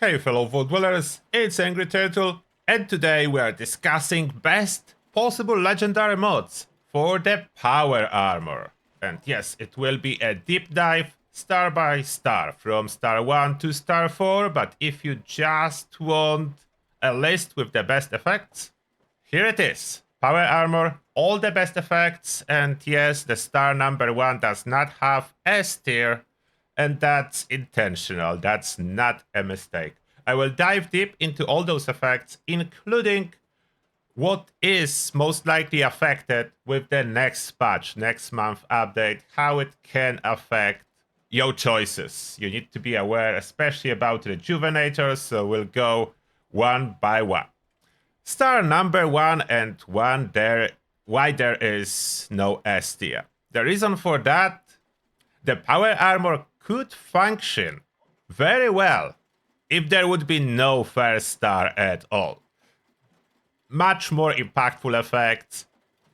Hey fellow Vault Dwellers, it's Angry Turtle, and today we are discussing best possible legendary mods for the Power Armor. And yes, it will be a deep dive, star by star, from star 1 to star 4, but if you just want a list with the best effects, here it is. Power Armor, all the best effects, and yes, the star number 1 does not have S tier, and that's intentional, that's not a mistake. I will dive deep into all those effects, including what is most likely affected with the next patch, next month update, how it can affect your choices. You need to be aware, especially about rejuvenators, so we'll go one by one. Star number 1 and 1 there, why there is no S tier. The reason for that, the Power Armor could function very well if there would be no first star at all. Much more impactful effects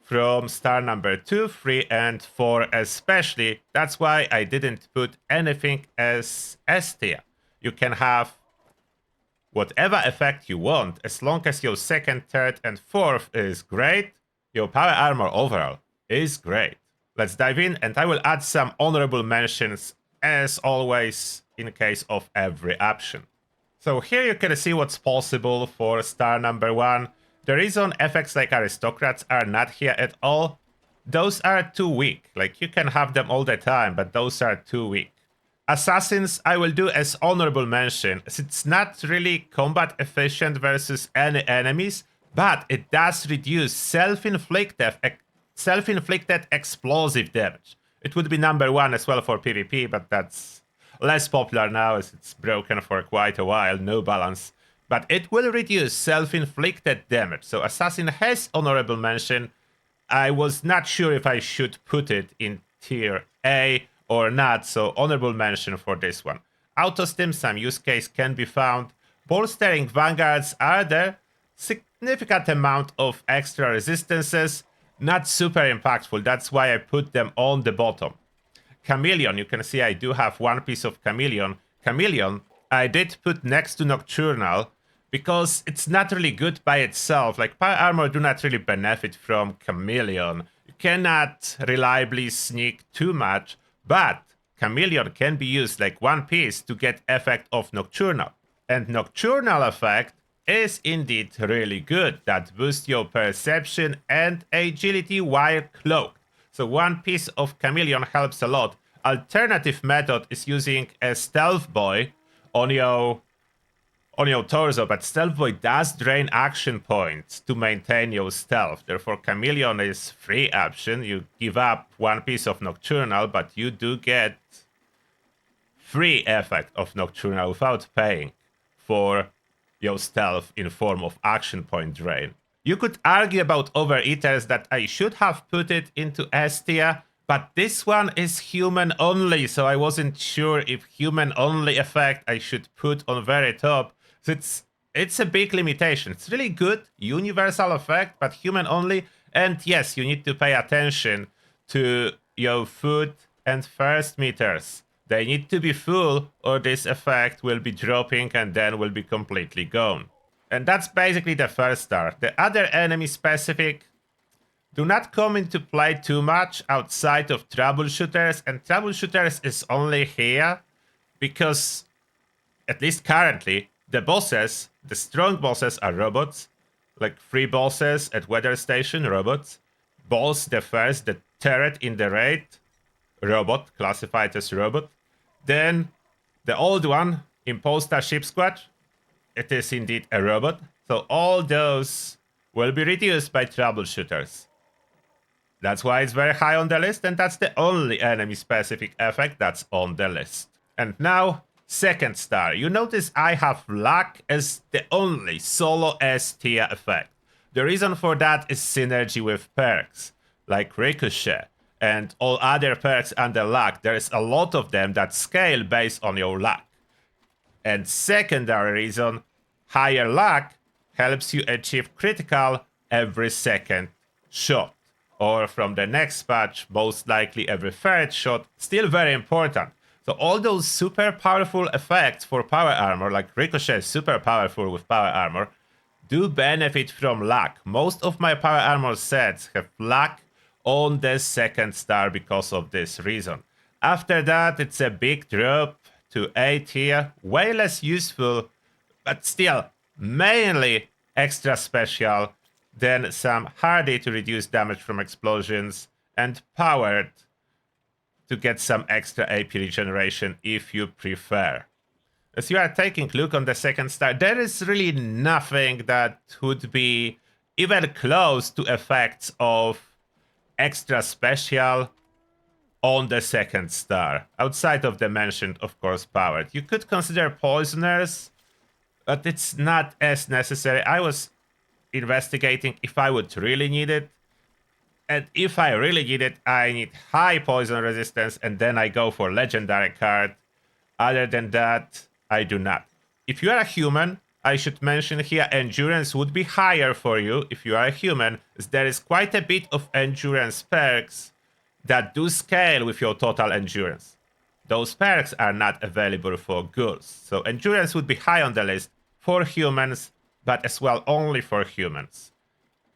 from star number 2, 3, and 4 especially. That's why I didn't put anything as S tier. You can have whatever effect you want, as long as your second, third, and fourth is great, your Power Armor overall is great. Let's dive in, and I will add some honorable mentions, as always, in case of every option. So here you can see what's possible for star number 1. The reason effects like Aristocrats are not here at all, those are too weak. Like, you can have them all the time, but those are too weak. Assassins I will do as honorable mention, as it's not really combat efficient versus any enemies, but it does reduce self-inflicted explosive damage. It would be number 1 as well for PvP, but that's less popular now as it's broken for quite a while, no balance. But it will reduce self-inflicted damage, so Assassin has honorable mention. I was not sure if I should put it in tier A or not, so honorable mention for this one. Autostim, some use case can be found. Bolstering Vanguards are there. Significant amount of extra resistances. Not super impactful, that's why I put them on the bottom. Chameleon, you can see I do have one piece of Chameleon. Chameleon, I did put next to Nocturnal, because it's not really good by itself. Like, Power Armor do not really benefit from Chameleon. You cannot reliably sneak too much, but Chameleon can be used like one piece to get effect of Nocturnal. And Nocturnal effect is indeed really good. That boosts your perception and agility while cloaked. So one piece of Chameleon helps a lot. Alternative method is using a Stealth Boy on your torso, but Stealth Boy does drain action points to maintain your stealth. Therefore, Chameleon is free option. You give up one piece of Nocturnal, but you do get free effect of Nocturnal without paying for your stealth in form of action point drain. You could argue about Overeaters that I should have put it into S tier, but this one is human only, so I wasn't sure if human only effect I should put on very top. So it's a big limitation. It's really good, universal effect, but human only. And yes, you need to pay attention to your food and thirst meters. They need to be full, or this effect will be dropping and then will be completely gone. And that's basically the first star. The other enemy specific do not come into play too much outside of Troubleshooters, and Troubleshooters is only here because, at least currently, the bosses, the strong bosses are robots, like 3 bosses at Weather Station, robots. Boss, the first, the turret in the raid, robot, classified as robot. Then the old one, Imposter Ship Squad, it is indeed a robot. So all those will be reduced by Troubleshooters. That's why it's very high on the list, and that's the only enemy-specific effect that's on the list. And now, second star. You notice I have Luck as the only solo S tier effect. The reason for that is synergy with perks, like Ricochet, and all other perks under Luck. There's a lot of them that scale based on your luck. And secondary reason, higher luck helps you achieve critical every second shot. Or from the next patch, most likely every third shot. Still very important. So all those super powerful effects for power armor, like Ricochet is super powerful with power armor, do benefit from luck. Most of my power armor sets have luck on the second star because of this reason. After that, it's a big drop to A tier, way less useful, but still mainly extra special than some hardy to reduce damage from explosions and powered to get some extra AP regeneration if you prefer. As you are taking a look on the second star, there is really nothing that would be even close to effects of extra special on the second star, outside of the mentioned, of course, powered. You could consider poisoners, but it's not as necessary. I was investigating if I would really need it. And if I really need it, I need high poison resistance, and then I go for legendary card. Other than that, I do not. If you are a human, I should mention here endurance would be higher for you if you are a human, as there is quite a bit of endurance perks that do scale with your total endurance. Those perks are not available for ghouls, so endurance would be high on the list for humans, but as well only for humans.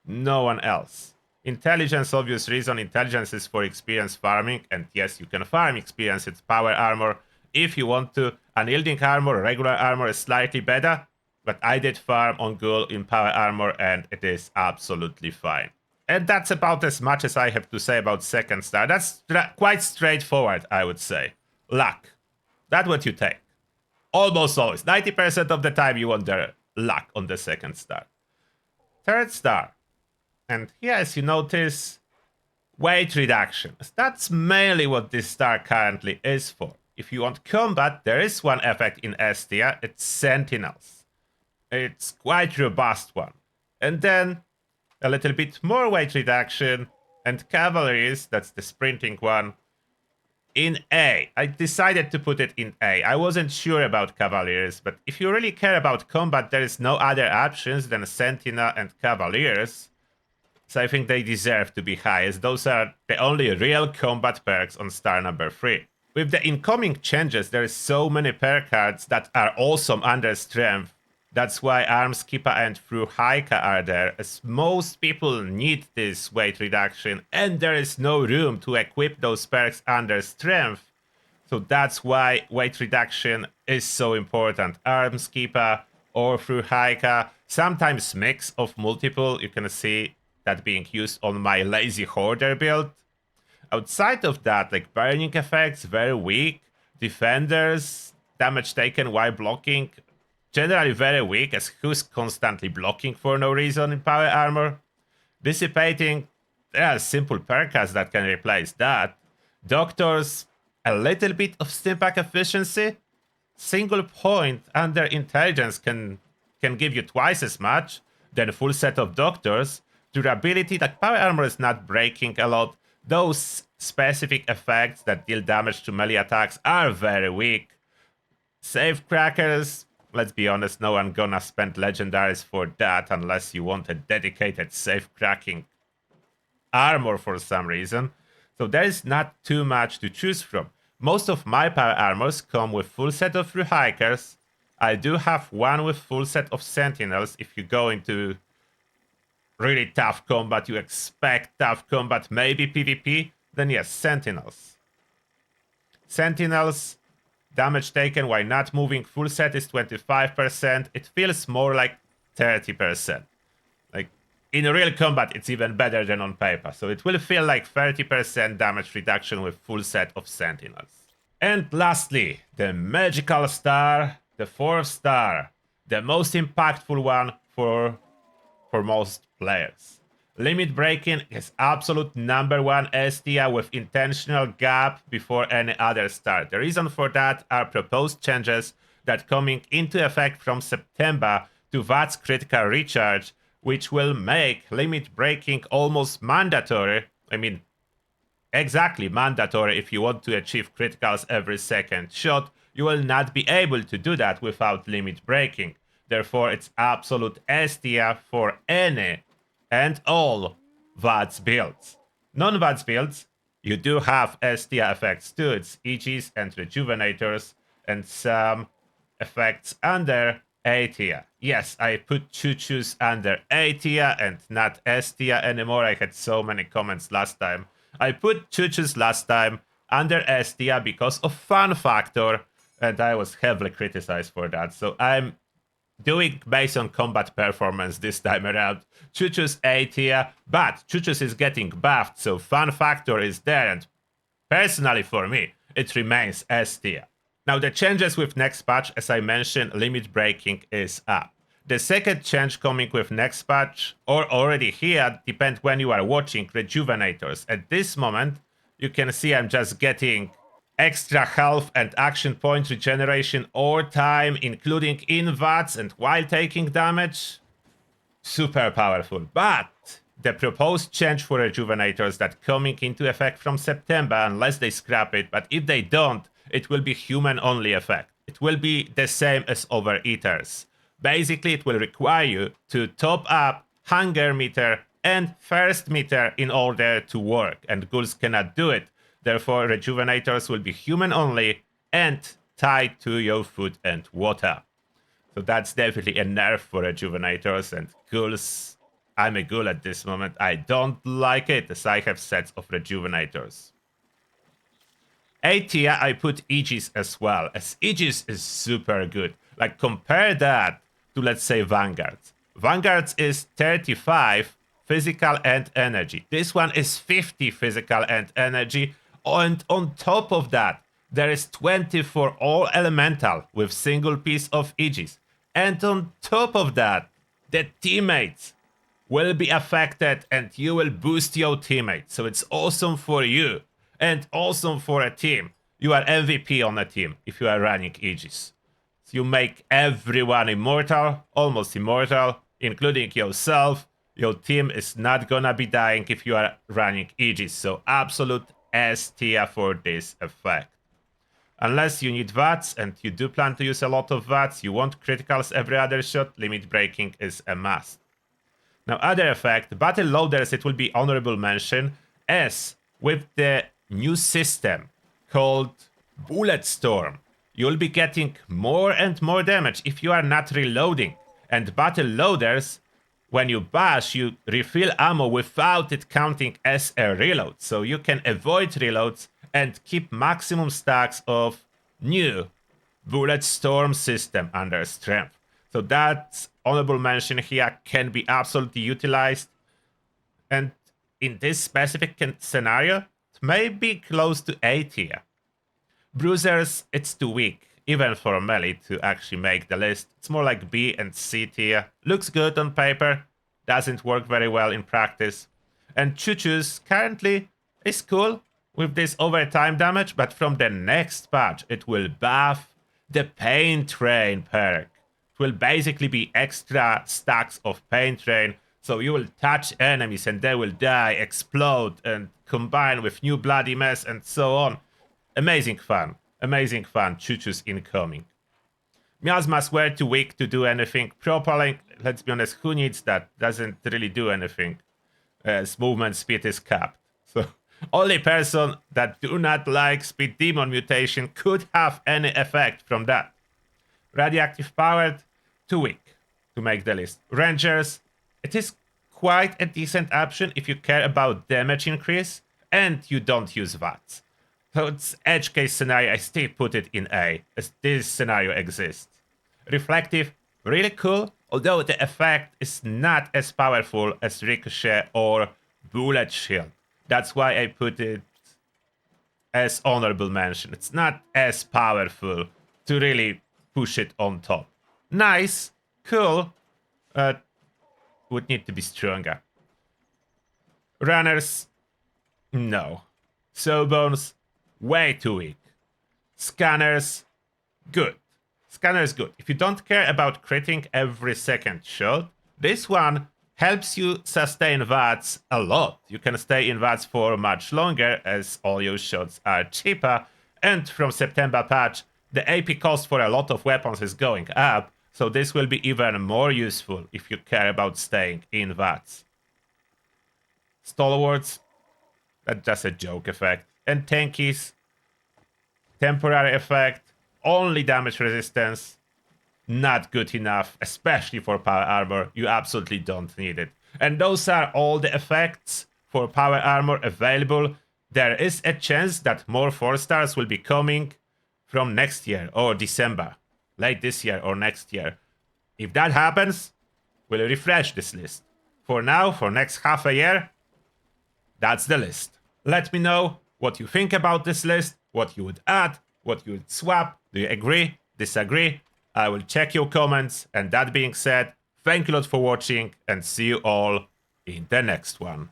No one else. Intelligence, obvious reason, intelligence is for experience farming, and yes, you can farm experience, it's power armor if you want to. Unyielding armor, regular armor is slightly better, but I did farm on ghoul in power armor and it is absolutely fine. And that's about as much as I have to say about second star. That's quite straightforward, I would say. Luck. That's what you take. Almost always. 90% of the time you want the luck on the second star. Third star. And here, as you notice, weight reduction. That's mainly what this star currently is for. If you want combat, there is one effect in S tier. It's Sentinels. It's quite robust one. And then a little bit more weight reduction and Cavaliers, that's the sprinting one, in A. I decided to put it in A. I wasn't sure about Cavaliers, but if you really care about combat, there is no other options than Sentinel and Cavaliers. So I think they deserve to be high, as those are the only real combat perks on star number 3. With the incoming changes, there is so many perk cards that are awesome under strength. That's why Armskeeper and Fruhaika are there, as most people need this weight reduction, and there is no room to equip those perks under strength. So that's why weight reduction is so important. Armskeeper or Fruhaika, sometimes mix of multiple. You can see that being used on my Lazy Hoarder build. Outside of that, like burning effects, very weak. Defenders, damage taken while blocking, generally very weak, as who's constantly blocking for no reason in power armor. Dissipating, there are simple perk cards that can replace that. Doctors, a little bit of stimpack efficiency. Single point under intelligence can give you twice as much than a full set of doctors. Durability, like power armor is not breaking a lot. Those specific effects that deal damage to melee attacks are very weak. Save crackers, let's be honest, no one gonna spend legendaries for that unless you want a dedicated safe cracking armor for some reason. So there is not too much to choose from. Most of my power armors come with full set of Fruhikers. I do have one with full set of Sentinels. If you go into really tough combat, you expect tough combat, maybe PvP, then yes, Sentinels. Sentinels, damage taken while not moving, full set is 25%. It feels more like 30%. Like, in real combat, it's even better than on paper. So it will feel like 30% damage reduction with full set of Sentinels. And lastly, the magical star, the 4th star. The most impactful one for most players. Limit breaking is absolute #1 S tier with intentional gap before any other star. The reason for that are proposed changes that coming into effect from September to VATS critical recharge, which will make limit breaking almost mandatory. I mean, exactly mandatory if you want to achieve criticals every second shot. You will not be able to do that without limit breaking. Therefore, it's absolute S tier for any and all VATS builds. Non-VATS builds, You do have STIA effects too. It's Aegis and Rejuvenators and some effects under ATIA. Yes, I put Choo-Choos under ATIA and not STIA anymore. I had so many comments last time. I put Choo-Choos last time under STIA because of fun factor, and I was heavily criticized for that. So I'm doing based on combat performance this time around. Choo-Choos A tier, but Choo-Choos is getting buffed, so fun factor is there, and personally for me, it remains S tier. Now the changes with next patch, as I mentioned, limit breaking is up. The second change coming with next patch, or already here, depends when you are watching, Rejuvenators. At this moment, you can see I'm just getting extra health and action point regeneration or time, including in VATS and while taking damage. Super powerful. But the proposed change for Rejuvenators that coming into effect from September, unless they scrap it, but if they don't, it will be human only effect. It will be the same as Overeaters. Basically, it will require you to top up hunger meter and thirst meter in order to work, and ghouls cannot do it. Therefore, Rejuvenators will be human only and tied to your food and water. So that's definitely a nerf for Rejuvenators, and ghouls. I'm a ghoul at this moment. I don't like it, as I have sets of Rejuvenators. ATIA, I put Aegis as well, as Aegis is super good. Like, compare that to, let's say, Vanguards. Vanguards is 35 physical and energy. This one is 50 physical and energy. And on top of that, there is 20 for all elemental with single piece of Aegis. And on top of that, the teammates will be affected and you will boost your teammates. So it's awesome for you and awesome for a team. You are MVP on a team if you are running Aegis. So you make everyone immortal, almost immortal, including yourself. Your team is not gonna be dying if you are running Aegis. So absolute S tier for this effect. Unless you need VATS and you do plan to use a lot of VATS, you want criticals every other shot, limit breaking is a must. Now, other effect, battle loaders, it will be honorable mention, as with the new system called Bullet Storm, you'll be getting more and more damage if you are not reloading. And battle loaders, when you bash, you refill ammo without it counting as a reload. So you can avoid reloads and keep maximum stacks of new Bullet Storm system under strength. So that honorable mention here can be absolutely utilized. And in this specific scenario, it may be close to A tier. Bruisers, it's too weak, even for melee, to actually make the list. It's more like B and C tier. Looks good on paper, doesn't work very well in practice. And Choo-Choos currently is cool with this overtime damage, but from the next patch, it will buff the Pain Train perk. It will basically be extra stacks of Pain Train, so you will touch enemies and they will die, explode, and combine with new bloody mess and so on. Amazing fun. Amazing fun. Choo-Choos incoming. Miasmas were too weak to do anything. Propelling, let's be honest, who needs that? Doesn't really do anything. As movement speed is capped. So only person that do not like Speed Demon mutation could have any effect from that. Radioactive powered, too weak to make the list. Rangers, it is quite a decent option if you care about damage increase and you don't use VATS. So it's edge case scenario, I still put it in A, as this scenario exists. Reflective, really cool, although the effect is not as powerful as Ricochet or Bullet Shield. That's why I put it as honorable mention. It's not as powerful to really push it on top. Nice, cool, would need to be stronger. Runners, no. Sawbones, way too weak. Scanners, good. Scanners, good. If you don't care about critting every second shot, this one helps you sustain VATS a lot. You can stay in VATS for much longer as all your shots are cheaper. And from September patch, the AP cost for a lot of weapons is going up, so this will be even more useful if you care about staying in VATS. Stalwarts, That's just a joke effect. And tankies, temporary effect, only damage resistance. Not good enough, especially for power armor. You absolutely don't need it. And those are all the effects for power armor available. There is a chance that more 4-stars will be coming from next year or December, late this year or next year. If that happens, we'll refresh this list. For now, for next half a year, that's the list. Let me know what you think about this list, what you would add, what you would swap. Do you agree? Disagree? I will check your comments. And that being said, thank you a lot for watching and see you all in the next one.